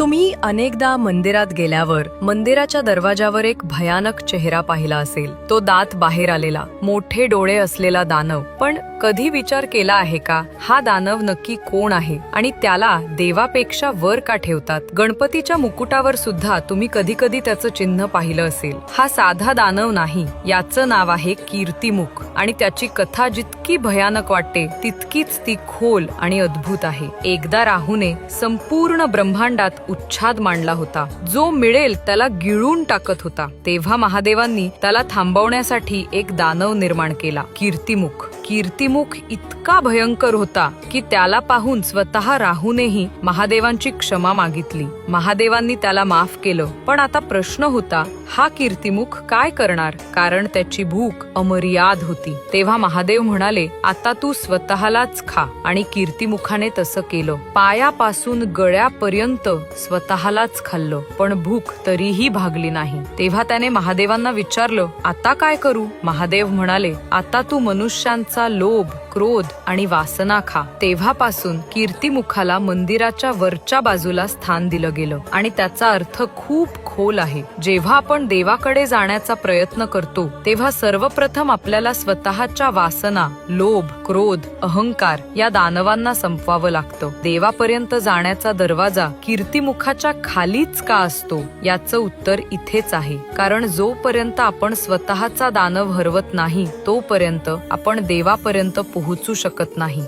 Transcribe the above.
तुम्ही अनेकदा मंदिरात गेल्यावर मंदिराच्या दरवाजावर एक भयानक चेहरा पाहिला असेल. तो दात बाहेर आलेला, मोठे डोळे असलेला दानव. पण कधी विचार केला आहे का, हा दानव नक्की कोण आहे आणि त्याला देवापेक्षा वर का ठेवतात? गणपतीच्या मुकुटावर सुद्धा तुम्ही कधी कधी त्याचं चिन्ह पाहिलं असेल. हा साधा दानव नाही, याचं नाव आहे कीर्तिमुख. आणि त्याची कथा जितकी भयानक वाटते तितकीच ती खोल आणि अद्भुत आहे. एकदा राहूने संपूर्ण ब्रह्मांडात उच्छाद मांडला होता, जो मिळेल त्याला गिळून टाकत होता. तेव्हा महादेवांनी त्याला थांबवण्यासाठी एक दानव निर्माण केला, कीर्तिमुख. कीर्तिमुख इतका भयंकर होता की त्याला पाहून स्वतः राहूनेही महादेवांची क्षमा मागितली. महादेवांनी त्याला माफ केलं. पण आता प्रश्न होता, हा कीर्तिमुख काय करणार? कारण त्याची भूक अमर्याद होती. तेव्हा महादेव म्हणाले, आता तू स्वतःलाच खा. आणि कीर्तिमुखाने तसं केलं. पायापासून गळ्यापर्यंत स्वतःलाच खाल्लं, पण भूक तरीही भागली नाही. तेव्हा त्याने महादेवांना विचारलं, आता काय करू? महादेव म्हणाले, आता तू मनुष्यांचा लोभ, क्रोध आणि वासना खा. तेव्हापासून कीर्तिमुखाला मंदिराच्या वरच्या बाजूला स्थान दिलं गेलं. आणि त्याचा अर्थ खूप खोल आहे. जेव्हा आपण देवाकडे जाण्याचा प्रयत्न करतो तेव्हा सर्वप्रथम आपल्याला स्वतःच्या वासना, लोभ, क्रोध, अहंकार या दानवांना संपवावं लागतं. देवापर्यंत जाण्याचा दरवाजा कीर्तिमुखाच्या खालीच का असतो? याचं उत्तर इथेच आहे. कारण जोपर्यंत आपण स्वतःचा दानव हरवत नाही तोपर्यंत आपण देवापर्यंत पोहोचू शकत नाही.